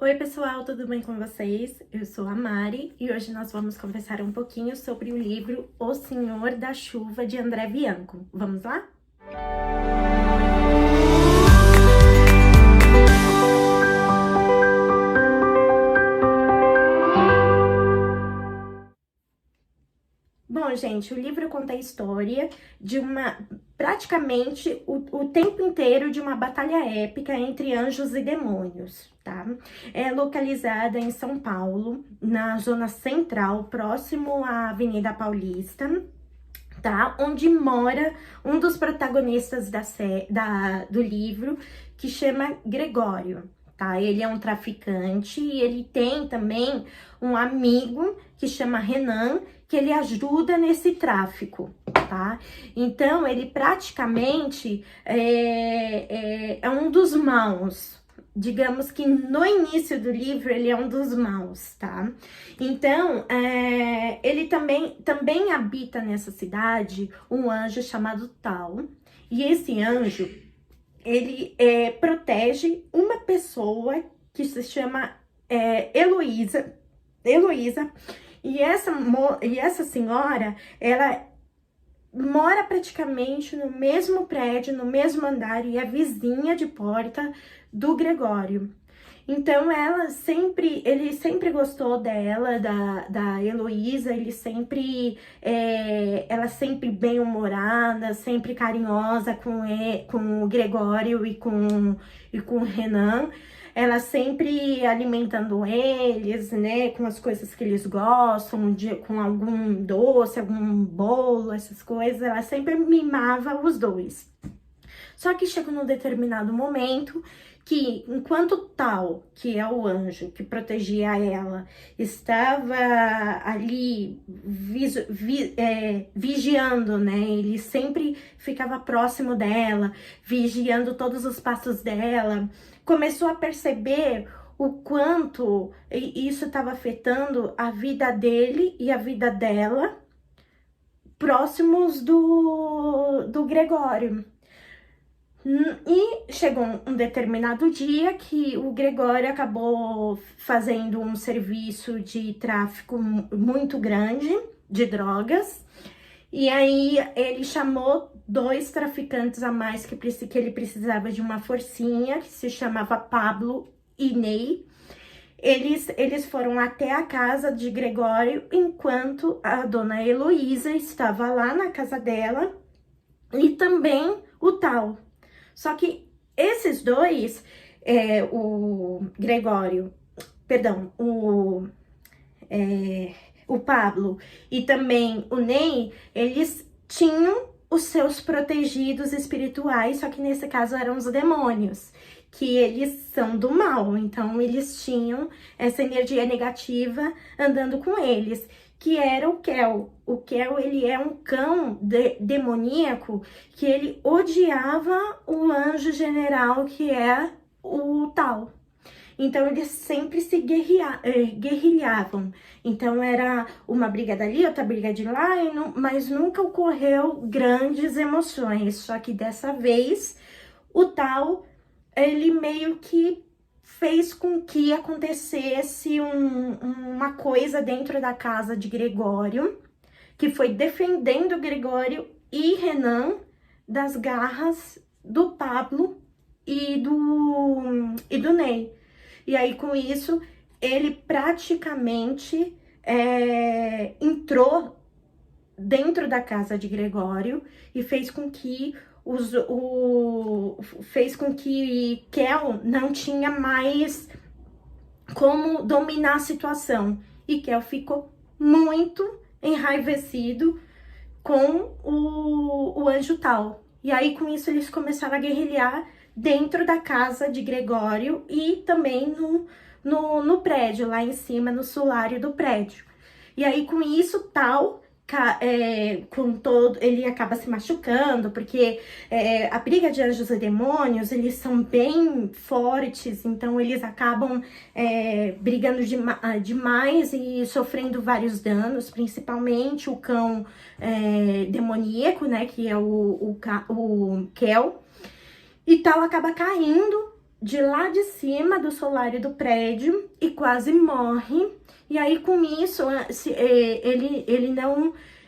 Oi pessoal, tudo bem com vocês? Eu sou a Mari e hoje nós vamos conversar um pouquinho sobre o livro O Senhor da Chuva, de André Bianco. Vamos lá? Bom, gente, o livro conta a história de praticamente o tempo inteiro de uma batalha épica entre anjos e demônios, tá? É localizada em São Paulo, na zona central, próximo à Avenida Paulista, tá? Onde mora um dos protagonistas do livro, que chama Gregório, tá? Ele é um traficante e ele tem também um amigo que chama Renan, que ele ajuda nesse tráfico, tá? Então, ele praticamente é um dos maus. Digamos que no início do livro ele é um dos maus, tá? Então, ele também habita nessa cidade um anjo chamado Tal. E esse anjo, ele protege uma pessoa que se chama Heloísa. E essa senhora, ela mora praticamente no mesmo prédio, no mesmo andar, e é vizinha de porta do Gregório. Então, ele sempre gostou dela, da Heloísa, ela sempre bem-humorada, sempre carinhosa com o Gregório e com o Renan. Ela sempre alimentando eles, né, com as coisas que eles gostam, com algum doce, algum bolo, essas coisas. Ela sempre mimava os dois. Só que chega num determinado momento que, enquanto Tal, que é o anjo que protegia ela, estava ali vigiando, né? Ele sempre ficava próximo dela, vigiando todos os passos dela. Começou a perceber o quanto isso estava afetando a vida dele e a vida dela, próximos do Gregório. E chegou um determinado dia que o Gregório acabou fazendo um serviço de tráfico muito grande de drogas. E aí ele chamou 2 traficantes a mais que ele precisava de uma forcinha, que se chamava Pablo e Ney. Eles foram até a casa de Gregório, enquanto a dona Heloísa estava lá na casa dela, e também o Tal. Só que esses dois, o Gregório, perdão, o Pablo e também o Ney, eles tinham os seus protegidos espirituais, só que nesse caso eram os demônios, que eles são do mal, então eles tinham essa energia negativa andando com eles, que era o Kel. O Kel, ele é um cão demoníaco, que ele odiava o anjo general, que é o Tal. Então, eles sempre se guerrilhavam. Então, era uma briga dali, outra briga de lá, mas nunca ocorreu grandes emoções. Só que dessa vez, o Tal, ele meio que fez com que acontecesse uma coisa dentro da casa de Gregório, que foi defendendo Gregório e Renan das garras do Pablo e do Ney. E aí, com isso, ele praticamente entrou dentro da casa de Gregório e fez com que Kel não tinha mais como dominar a situação. E Kel ficou muito enraivecido com o anjo Tal. E aí, com isso, eles começaram a guerrilhar dentro da casa de Gregório e também no prédio, lá em cima, no solário do prédio. E aí, com isso, Tal, ele acaba se machucando, porque a briga de anjos e demônios, eles são bem fortes, então eles acabam brigando demais e sofrendo vários danos, principalmente o cão demoníaco, né, que é o Kel. E Tal acaba caindo de lá de cima do solário do prédio e quase morre. E aí, com isso,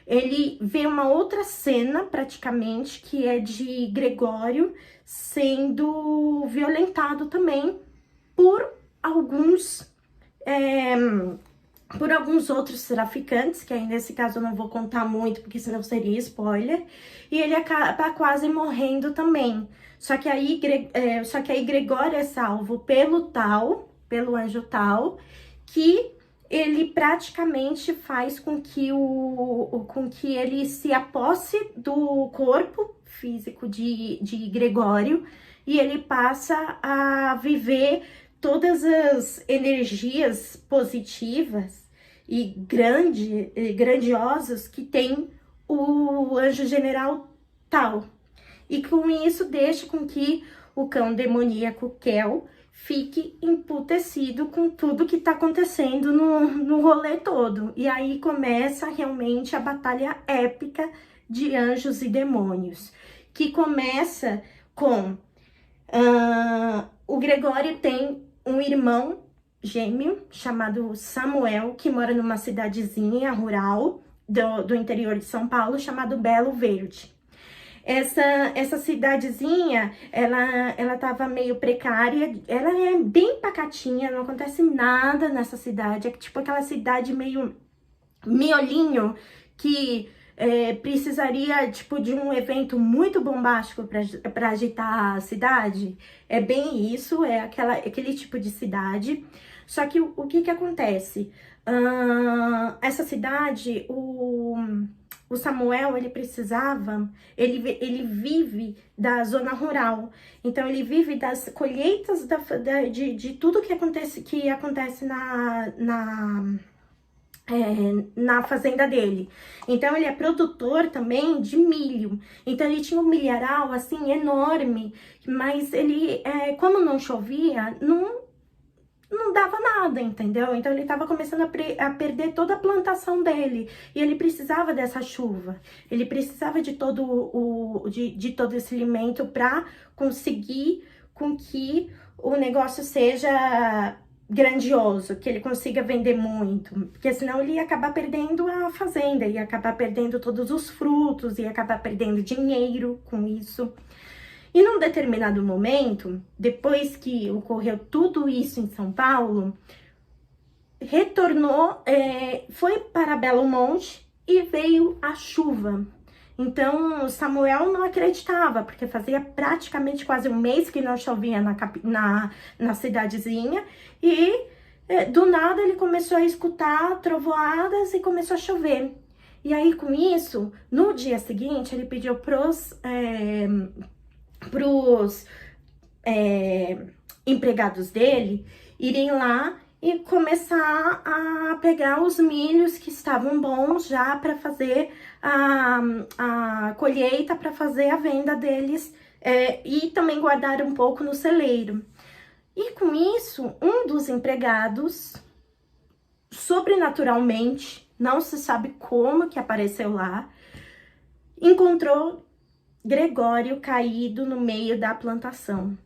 ele vê uma outra cena, praticamente, que é de Gregório sendo violentado também por alguns, é, por alguns outros traficantes, que aí nesse caso eu não vou contar muito, porque senão seria spoiler, e ele acaba quase morrendo também. Só que aí Gregório é salvo pelo anjo tal, que ele praticamente faz com que ele se aposse do corpo físico de Gregório, e ele passa a viver todas as energias positivas e grandiosas que tem o anjo general tal. E com isso deixa com que o cão demoníaco Kel fique emputecido com tudo que tá acontecendo no rolê todo. E aí começa realmente a batalha épica de anjos e demônios, que começa com... o Gregório tem um irmão gêmeo chamado Samuel, que mora numa cidadezinha rural do interior de São Paulo, chamado Belo Verde. Essa cidadezinha, ela tava meio precária, ela é bem pacatinha, não acontece nada nessa cidade, é tipo aquela cidade meio miolinho, que precisaria, tipo, de um evento muito bombástico para agitar a cidade. É bem isso, é aquele tipo de cidade. Só que o que acontece? Essa cidade, o Samuel, ele vive da zona rural, então ele vive das colheitas de tudo que acontece na fazenda dele. Então ele é produtor também de milho, então ele tinha um milharal assim enorme, mas ele, como não chovia, não dava nada, entendeu? Então ele estava começando a perder toda a plantação dele, e ele precisava dessa chuva, ele precisava de todo esse alimento para conseguir com que o negócio seja grandioso, que ele consiga vender muito, porque senão ele ia acabar perdendo a fazenda, ia acabar perdendo todos os frutos, ia acabar perdendo dinheiro com isso. E num determinado momento, depois que ocorreu tudo isso em São Paulo, retornou, foi para Belo Monte e veio a chuva. Então, Samuel não acreditava, porque fazia praticamente quase um mês que não chovia na cidadezinha, e do nada ele começou a escutar trovoadas e começou a chover. E aí, com isso, no dia seguinte, ele pediu pros empregados dele irem lá e começar a pegar os milhos que estavam bons já para fazer a colheita, para fazer a venda deles, e também guardar um pouco no celeiro. E com isso, um dos empregados, sobrenaturalmente, não se sabe como que apareceu lá, encontrou Gregório caído no meio da plantação.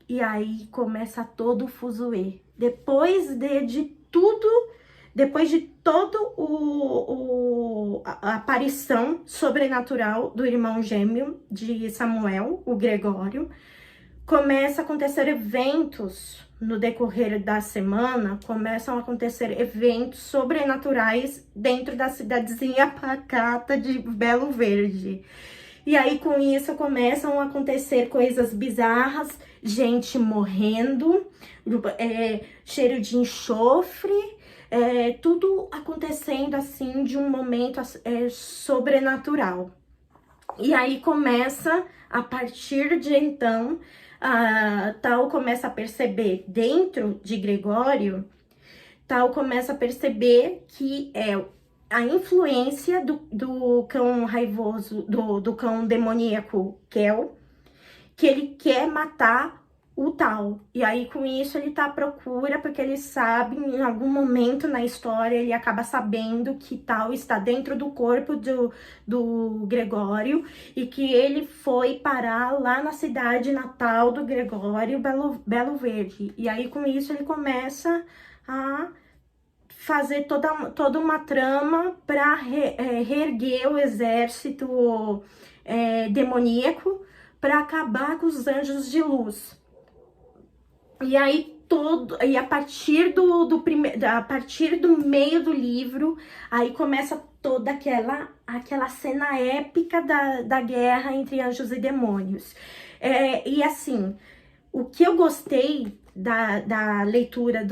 E aí começa todo o fuzuê. Depois de todo a aparição sobrenatural do irmão gêmeo de Samuel, o Gregório, começa a acontecer eventos no decorrer da semana, começam a acontecer eventos sobrenaturais dentro da cidadezinha pacata de Belo Verde. E aí, com isso, começam a acontecer coisas bizarras, gente morrendo, cheiro de enxofre, tudo acontecendo, assim, de um momento sobrenatural. E aí começa, a partir de então, Tal começa a perceber, dentro de Gregório, Tal começa a perceber que a influência do cão raivoso, do cão demoníaco Kel, que ele quer matar o tal. E aí, com isso, ele tá à procura, porque ele sabe, em algum momento na história, ele acaba sabendo que tal está dentro do corpo do Gregório e que ele foi parar lá na cidade natal do Gregório, Belo Verde. E aí, com isso, ele começa a fazer toda uma trama para reerguer o exército demoníaco para acabar com os anjos de luz. E aí a partir a partir do meio do livro, aí começa toda aquela cena épica da guerra entre anjos e demônios. E assim, o que eu gostei da leitura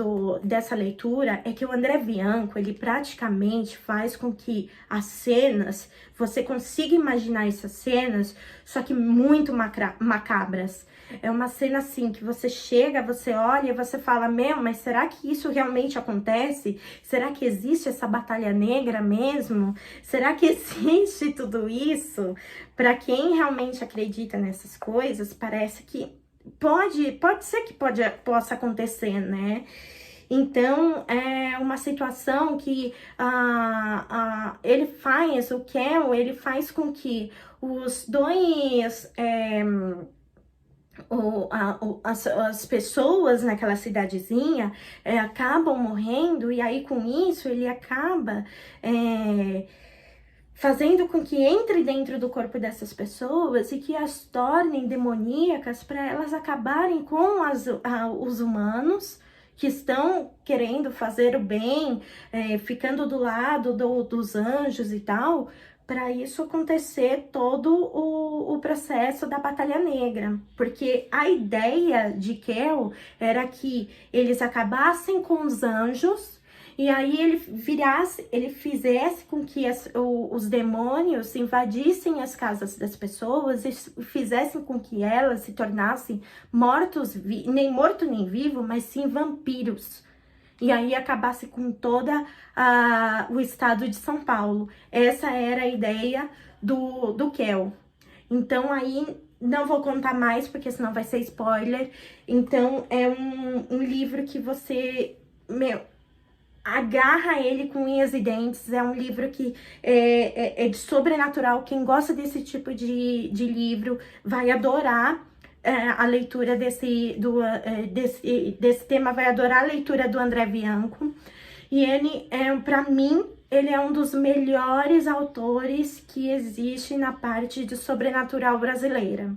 dessa leitura é que o André Bianco, ele praticamente faz com que as cenas, você consiga imaginar essas cenas, só que muito macabras. É uma cena assim, que você chega, você olha e você fala, meu, mas será que isso realmente acontece? Será que existe essa batalha negra mesmo? Será que existe tudo isso? Para quem realmente acredita nessas coisas, parece que pode ser que possa acontecer, né? Então, é uma situação que ele faz, o Kel, ele faz com que os dois... as pessoas naquela cidadezinha acabam morrendo, e aí com isso ele acaba fazendo com que entre dentro do corpo dessas pessoas e que as tornem demoníacas para elas acabarem com os humanos que estão querendo fazer o bem, ficando do lado dos anjos e tal, para isso acontecer todo o processo da Batalha Negra. Porque a ideia de Kel era que eles acabassem com os anjos e aí ele fizesse com que os demônios invadissem as casas das pessoas e fizessem com que elas se tornassem nem morto nem vivo, mas sim vampiros. E aí acabasse com toda o estado de São Paulo. Essa era a ideia do Kel. Então aí não vou contar mais, porque senão vai ser spoiler. Então é um livro que você, agarra ele com unhas e dentes. É um livro que é de sobrenatural. Quem gosta desse tipo de livro vai adorar a leitura desse tema, vai adorar a leitura do André Bianco. E ele, para mim, ele é um dos melhores autores que existe na parte de sobrenatural brasileira.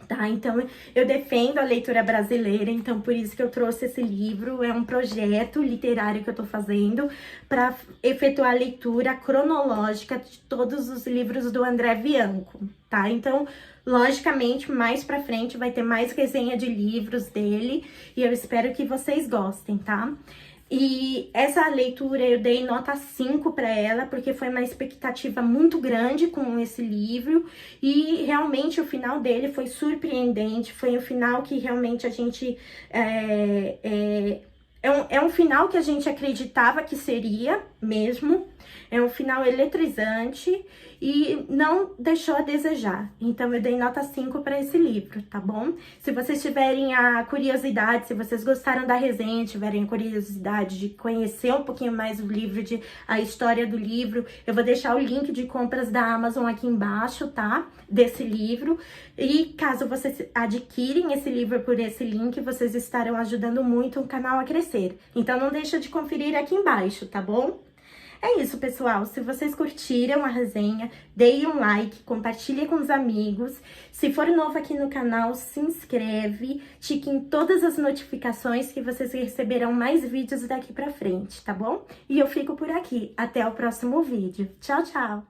Tá? Então, eu defendo a leitura brasileira, então por isso que eu trouxe esse livro. É um projeto literário que eu tô fazendo para efetuar a leitura cronológica de todos os livros do André Bianco, tá? Então, logicamente, mais pra frente vai ter mais resenha de livros dele e eu espero que vocês gostem, tá? E essa leitura eu dei nota 5 para ela, porque foi uma expectativa muito grande com esse livro, e realmente o final dele foi surpreendente, foi um final que realmente a gente... É um final que a gente acreditava que seria mesmo, é um final eletrizante e não deixou a desejar. Então, eu dei nota 5 para esse livro, tá bom? Se vocês tiverem a curiosidade, se vocês gostaram da resenha, tiverem a curiosidade de conhecer um pouquinho mais o livro, a história do livro, eu vou deixar o link de compras da Amazon aqui embaixo, tá? Desse livro. E caso vocês adquirem esse livro por esse link, vocês estarão ajudando muito o canal a crescer. Então, não deixa de conferir aqui embaixo, tá bom? É isso, pessoal. Se vocês curtiram a resenha, deem um like, compartilhe com os amigos. Se for novo aqui no canal, se inscreve, tique em todas as notificações que vocês receberão mais vídeos daqui pra frente, tá bom? E eu fico por aqui. Até o próximo vídeo. Tchau, tchau!